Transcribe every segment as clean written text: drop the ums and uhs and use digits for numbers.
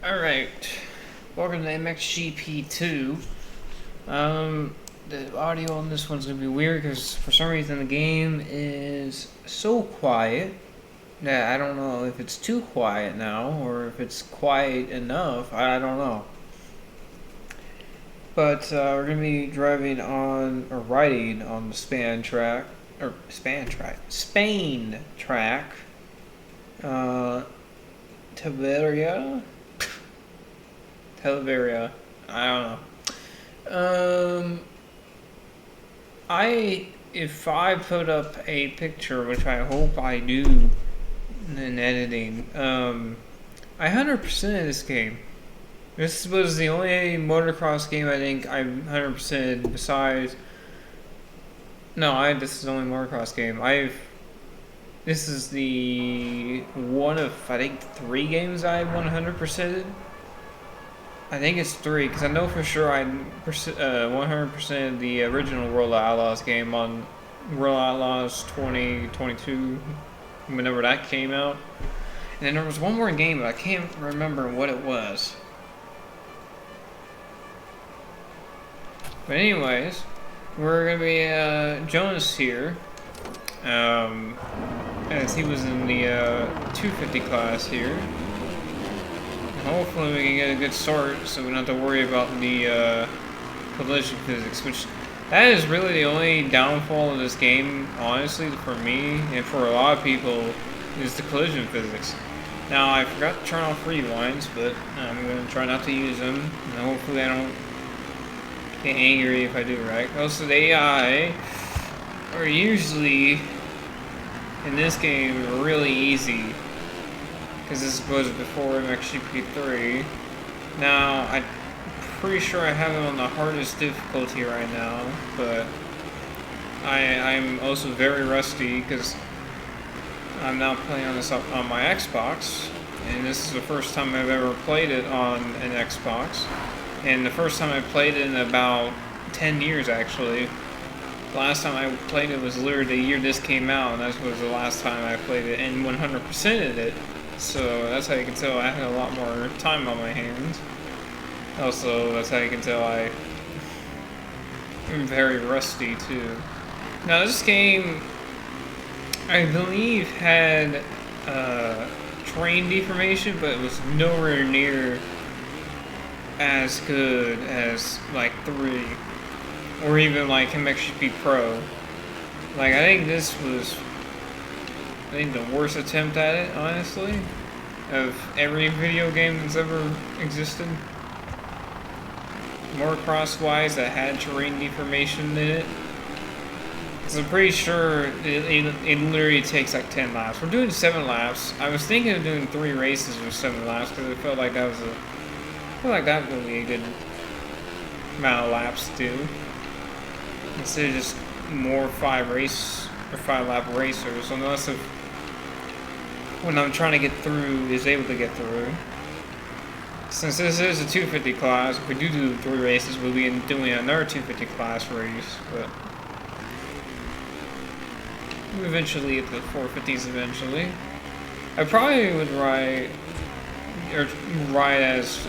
Alright, welcome to MXGP 2. The audio on this one's gonna be weird because for some reason the game is so quiet that I don't know if it's too quiet now or if it's quiet enough. I don't know. But we're gonna be riding on the Spain track. Taveria? Televeria. I don't know. If I put up a picture, which I hope I do in editing, I 100% this game. This was the only motocross game I think I 100% besides. No, this is the only motocross game. This is the one of, I think, 3 games I've 100%ed. I think it's 3, because I know for sure I 100% the original World of Outlaws game on World of Outlaws 2022, whenever that came out. And then there was one more game, but I can't remember what it was. But anyways, we're going to be, Jonas here, as he was in the 250 class here. Hopefully we can get a good start so we don't have to worry about the collision physics, which that is really the only downfall of this game, honestly, for me and for a lot of people, is the collision physics. Now, I forgot to turn off rewinds, but I'm going to try not to use them, and hopefully I don't get angry if I do, right? Also, the AI are usually, in this game, really easy. Because this was before MXGP 3. Now, I'm pretty sure I have it on the hardest difficulty right now, but I'm also very rusty because I'm now playing on this on my Xbox, and this is the first time I've ever played it on an Xbox, and the first time I played it in about 10 years actually. Last time I played it was literally the year this came out, and that was the last time I played it and 100%ed it. So that's how you can tell I had a lot more time on my hands. Also, that's how you can tell I'm very rusty too. Now this game, I believe, had terrain deformation, but it was nowhere near as good as like 3 or even like MXGP Pro. Like, I think this was the worst attempt at it, honestly, of every video game that's ever existed. Motocross-wise, that had terrain deformation in it. Because I'm pretty sure it literally takes like 10 laps. We're doing 7 laps. I was thinking of doing 3 races with 7 laps because I felt like that would be a good amount of laps to do. Instead of just more 5-lap racers, unless if when I'm trying to get through is able to get through. Since this is a 250 class, if we do 3 races, we'll be doing another 250 class race, but we'll eventually get the 450s eventually. I probably would ride as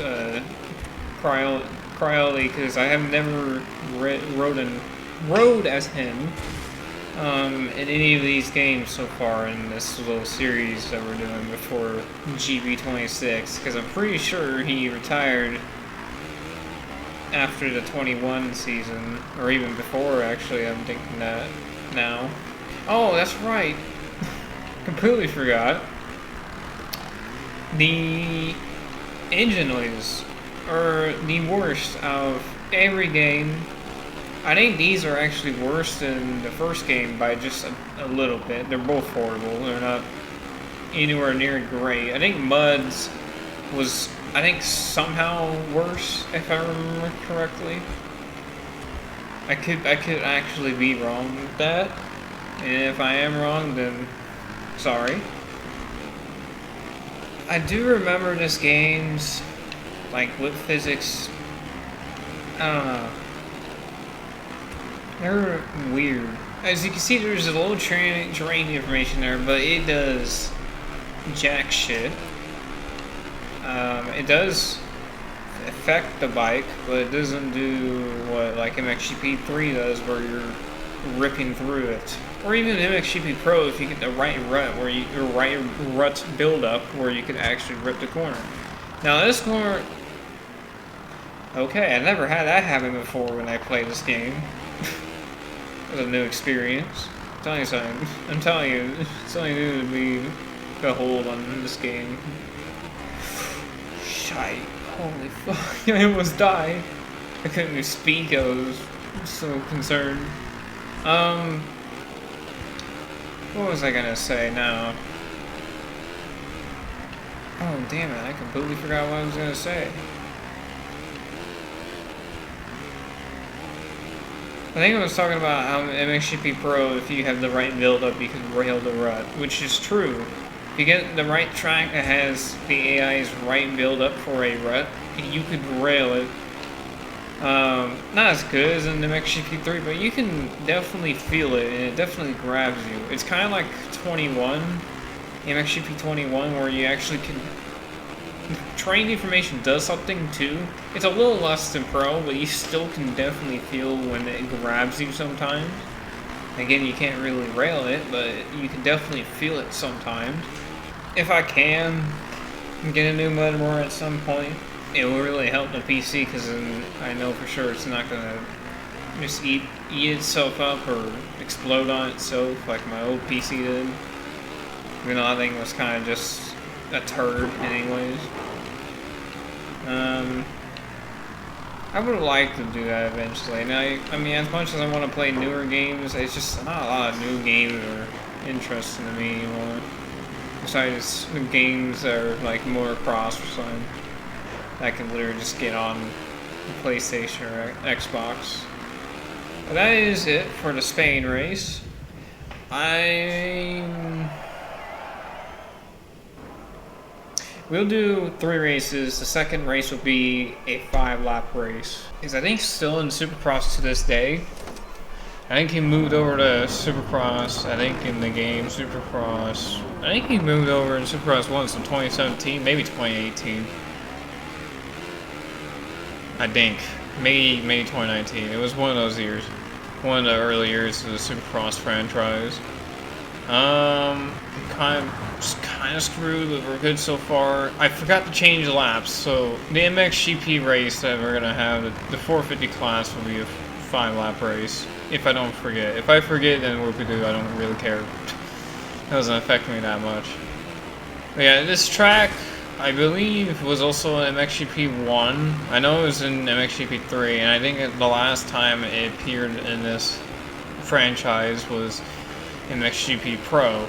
Cryoli, because I have never rode as him in any of these games so far in this little series that we're doing before GB26, because I'm pretty sure he retired after the 21 season, or even before, actually. I'm thinking that now. Oh, that's right. Completely forgot. The engine noises are the worst of every game. I think these are actually worse than the first game by just a little bit. They're both horrible. They're not anywhere near great. I think Mud's was, somehow worse, if I remember correctly. I could actually be wrong with that. And if I am wrong, then sorry. I do remember this game's, like, whip physics. I don't know. They're weird. As you can see, there's a little terrain information there, but it does jack shit. It does affect the bike, but it doesn't do what like MXGP 3 does, where you're ripping through it. Or even MXGP Pro, if you get the right rut build up where you can actually rip the corner. Now this corner, okay, I never had that happen before when I played this game. It was a new experience. I'm telling you something. I'm telling you, it's something new to be behold on this game. Shite. Holy fuck, I almost died. I couldn't even speak, I was so concerned. What was I gonna say now? Oh, damn it, I completely forgot what I was gonna say. I think I was talking about how MXGP Pro, if you have the right build-up, you can rail the rut, which is true. If you get the right track that has the AI's right build-up for a rut, you could rail it. Not as good as in MXGP 3, but you can definitely feel it, and it definitely grabs you. It's kind of like 21, MXGP 21, where you actually can... Train information does something too. It's a little less than Pro, but you still can definitely feel when it grabs you sometimes. Again, you can't really rail it, but you can definitely feel it sometimes. If I can get a new motherboard at some point, it will really help the PC, because I know for sure it's not gonna just eat itself up or explode on itself like my old PC did. Even though that thing was kind of just a turd anyways. I would like to do that eventually. Now, I mean, as much as I want to play newer games, it's just not a lot of new games are interesting to me anymore. Besides the games that are like motocross or something. I can literally just get on the PlayStation or Xbox. But that is it for the Spain race. We'll do 3 races. The second race will be a 5-lap race. Because I think still in Supercross to this day. I think he moved over to Supercross, I think in the game Supercross. I think he moved over in Supercross once in 2017, maybe 2018. I think. Maybe 2019. It was one of those years. One of the early years of the Supercross franchise. Kind of screwed, but we're good so far. I forgot to change laps, so the MXGP race that we're gonna have, the 450 class will be a 5-lap race. If I don't forget. If I forget, then whoop-de-doo, I don't really care. It doesn't affect me that much. But yeah, this track, I believe, was also in MXGP 1. I know it was in MXGP 3, and I think the last time it appeared in this franchise was in MXGP Pro.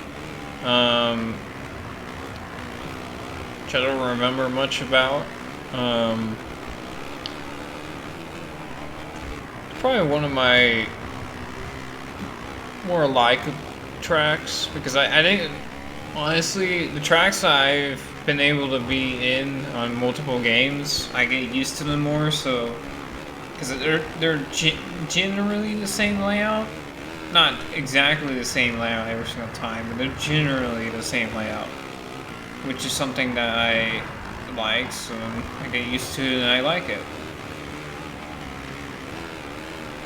Which I don't remember much about. Probably one of my more liked tracks, because I think, honestly, the tracks I've been able to be in on multiple games, I get used to them more, so, because they're generally the same layout. Not exactly the same layout every single time, but they're generally the same layout, which is something that I like, so I get used to it and I like it.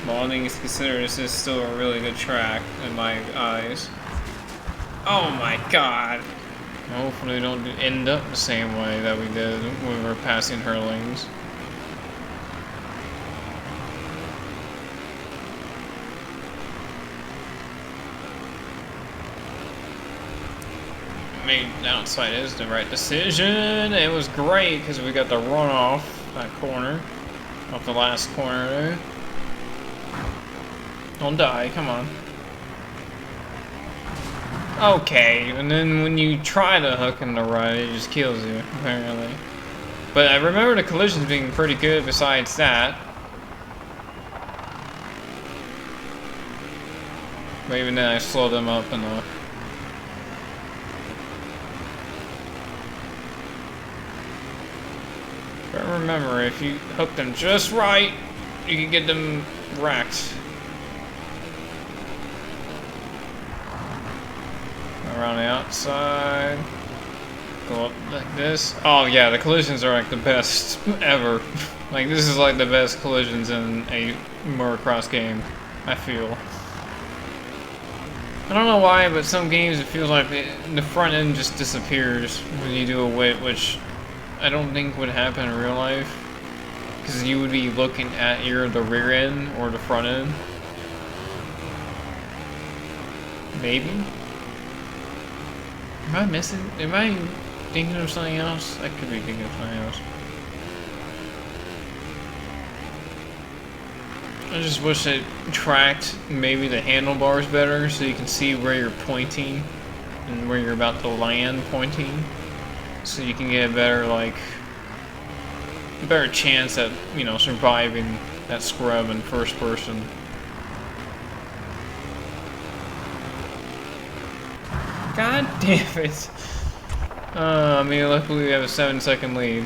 All things considered, this is still a really good track in my eyes. Oh my god! Hopefully we don't end up the same way that we did when we were passing Hurlings. Made outside is the right decision. It was great because we got the run off that corner, off the last corner there. Don't die, come on. Okay, and then when you try to hook in the right, it just kills you, apparently. But I remember the collisions being pretty good besides that. But even then I slowed them up enough. But remember, if you hook them just right, you can get them wrecked. Around the outside. Go up like this. Oh yeah, the collisions are like the best ever. Like this is like the best collisions in a motocross game, I feel. I don't know why, but some games it feels like the front end just disappears when you do a whip, which I don't think would happen in real life. Because you would be looking at either the rear end or the front end. Maybe? Am I missing? Am I thinking of something else? I could be thinking of something else. I just wish it tracked maybe the handlebars better so you can see where you're pointing and where you're about to land pointing. So you can get a better, like, a better chance at, you know, surviving that scrub in first person. God damn it. I mean, luckily we have a 7-second lead.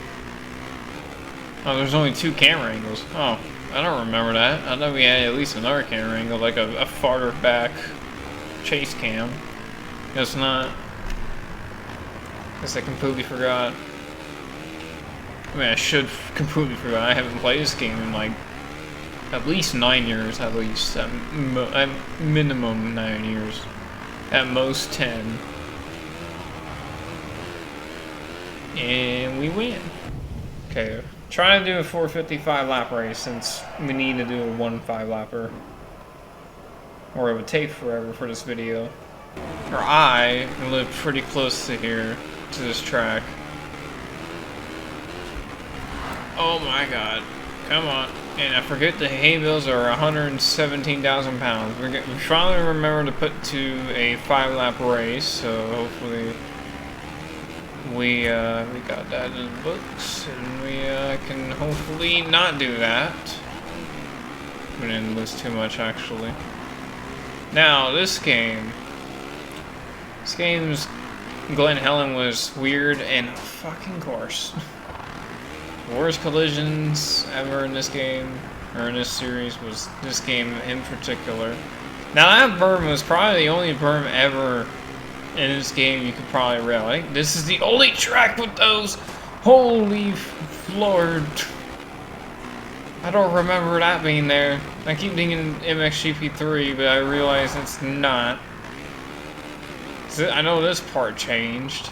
Oh, there's only 2 camera angles. Oh, I don't remember that. I thought we had at least another camera angle, like a farther back chase cam. Guess not. Guess I completely forgot. I mean, I should completely forgot. I haven't played this game in like at least 9 years, at least. At minimum 9 years. At most 10. And we win. Okay, trying to do a 455 lap race since we need to do a 1.5 lapper. Or it would take forever for this video. Or I live pretty close to here, to this track. Oh my god. Come on. And I forget the hay bales are 117,000 pounds. We finally remember to put to a 5-lap race, so hopefully we got that in the books, and we can hopefully not do that. We didn't lose too much, actually. Now, this game's Glen Helen was weird and fucking coarse. Worst collisions ever in this game, or in this series, was this game in particular. Now that berm was probably the only berm ever in this game you could probably rail. Like, this is the only track with those. Holy Lord. I don't remember that being there. I keep thinking MXGP 3, but I realize it's not. I know this part changed.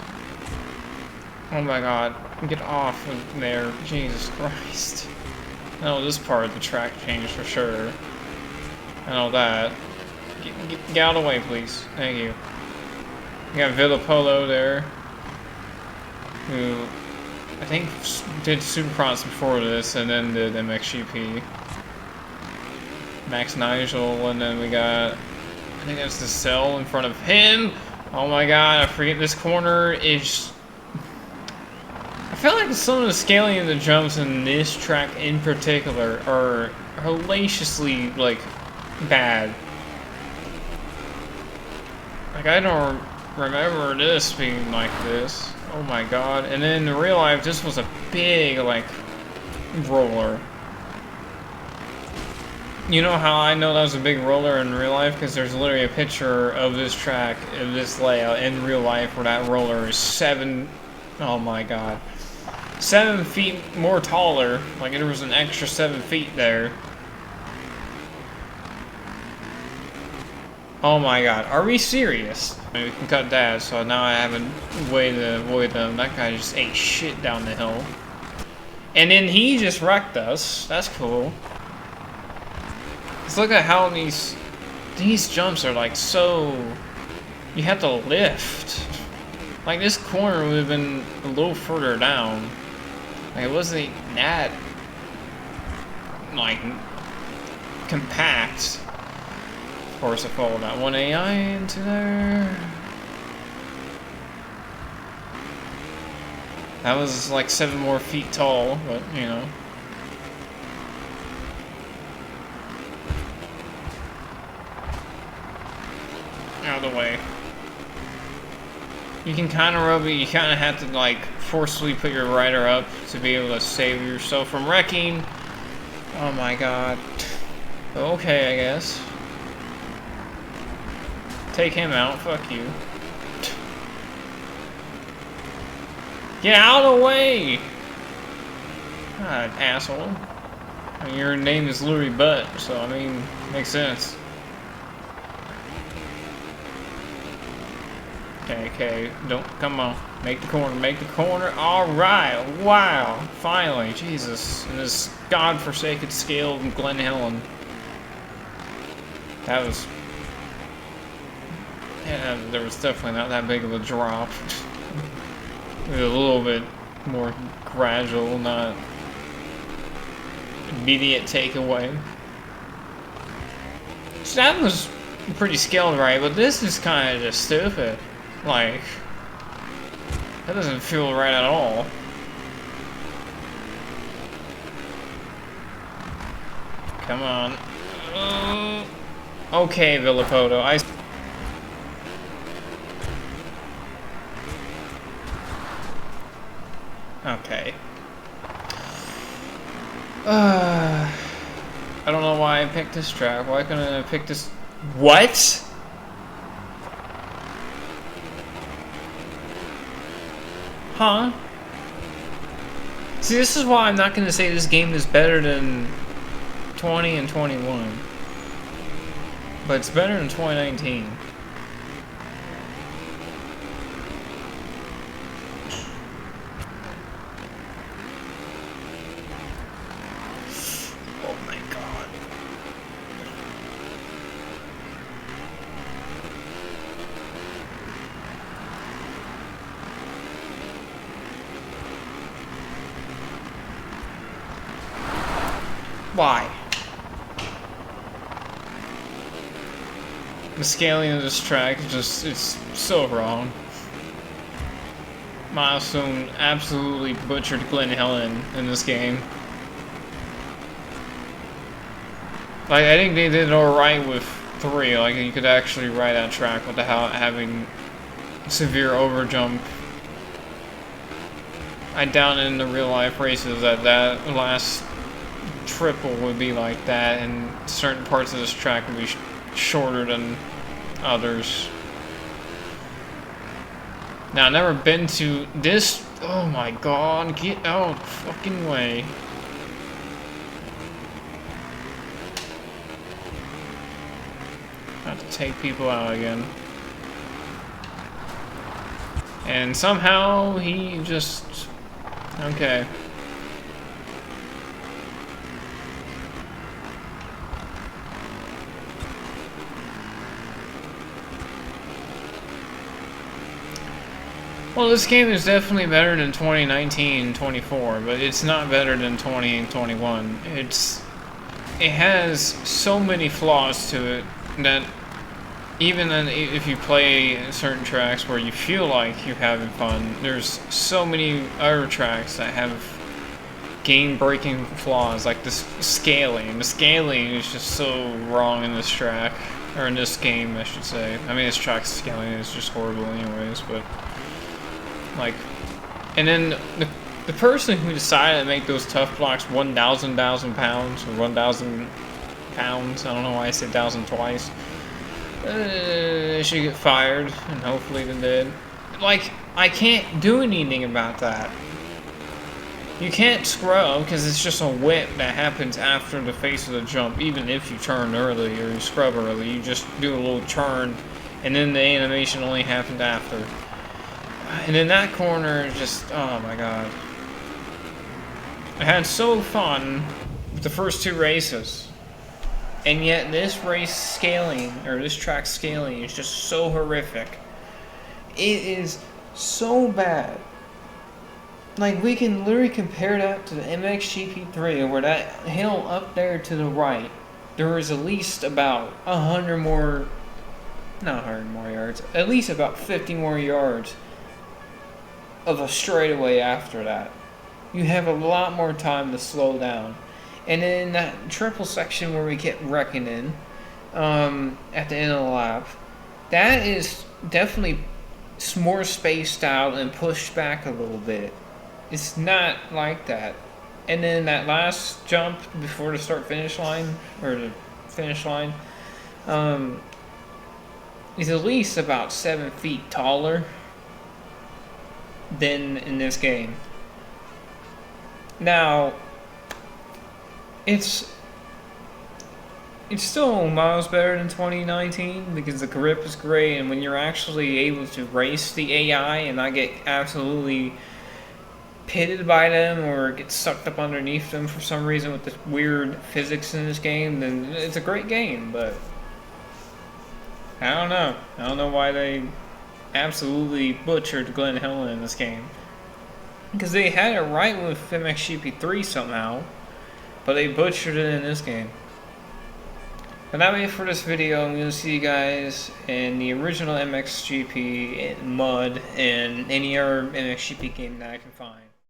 Oh my god. Get off of there. Jesus Christ. I know this part of the track changed for sure. I know that. Get out of the way, please. Thank you. We got Villa Polo there, who I think did Supercross before this and then did MXGP. Max Nigel, and then we got, I think that's the cell in front of him. Oh my god, I forget this corner is... I feel like some of the scaling of the jumps in this track in particular are hellaciously, like, bad. Like, I don't remember this being like this. Oh my god. And then in real life, this was a big, like, roller. You know how I know that was a big roller in real life? Because there's literally a picture of this track, of this layout in real life where that roller is oh my god. 7 feet more taller. Like, there was an extra 7 feet there. Oh my god, are we serious? We can cut that, so now I have a way to avoid them. That guy just ate shit down the hill. And then he just wrecked us. That's cool. Let's look at how these jumps are like so... You have to lift. Like, this corner would have been a little further down. Like, it wasn't that, like, compact. Of course, I followed that one AI into there. That was like 7 more feet tall, but, you know. Out of the way. You can kind of rub it, you kind of have to, like, forcefully put your rider up to be able to save yourself from wrecking. Oh my god. Okay, I guess. Take him out, fuck you. Get out of the way! God, asshole. I mean, your name is Louis Butt, so I mean, makes sense. Okay, don't, come on. Make the corner. Alright, wow, finally, Jesus. In this godforsaken scale of Glen Helen. That was... Yeah, there was definitely not that big of a drop. It was a little bit more gradual, not immediate takeaway. So that was pretty skilled, right? But this is kind of just stupid. Like, that doesn't feel right at all. Come on. Okay, Villapoto. Okay. I don't know why I picked this track. Why couldn't I pick this? What? Huh? See, this is why I'm not going to say this game is better than 20 and 21. But it's better than 2019. Oh my god. Why? The scaling of this track is just, it's so wrong. Milestone absolutely butchered Glen Helen in this game. Like, I think they did alright with 3, like you could actually ride that track without having severe overjump. I doubt in the real life races that last triple would be like that, and certain parts of this track would be shorter than others. Now, I've never been to this. Oh my god, get out of the fucking way. I have to take people out again. And somehow he just. Okay. Well, this game is definitely better than 2019 24, but it's not better than 20 and 21. It has so many flaws to it that even if you play certain tracks where you feel like you're having fun, there's so many other tracks that have game-breaking flaws, like this scaling. The scaling is just so wrong in this track, or in this game, I should say. I mean, this track's scaling is just horrible anyways, but... Like, and then the person who decided to make those tough blocks 1,000 pounds, or 1,000 pounds, I don't know why I said 1,000 twice, they should get fired, and hopefully they did. Like, I can't do anything about that. You can't scrub, because it's just a whip that happens after the face of the jump, even if you turn early, or you scrub early, you just do a little turn, and then the animation only happens after. And in that corner, just, oh my god. I had so fun with the first 2 races. And yet this race scaling, or this track scaling, is just so horrific. It is so bad. Like, we can literally compare that to the MXGP3, where that hill up there to the right, there is at least about 100 more, not 100 more yards, at least about 50 more yards of a straightaway after that. You have a lot more time to slow down. And then that triple section where we get reckoning at the end of the lap, that is definitely more spaced out and pushed back a little bit. It's not like that. And then that last jump before the start-finish line, or the finish line, is at least about 7 feet taller. than in this game. Now, it's still miles better than 2019 because the grip is great, and when you're actually able to race the AI and not get absolutely pitted by them or get sucked up underneath them for some reason with the weird physics in this game, then it's a great game. But I don't know. I don't know why they absolutely butchered Glenn Helen in this game. Because they had it right with MXGP 3 somehow, but they butchered it in this game. But that'll be it for this video. I'm going to see you guys in the original MXGP, in Mud, and any other MXGP game that I can find.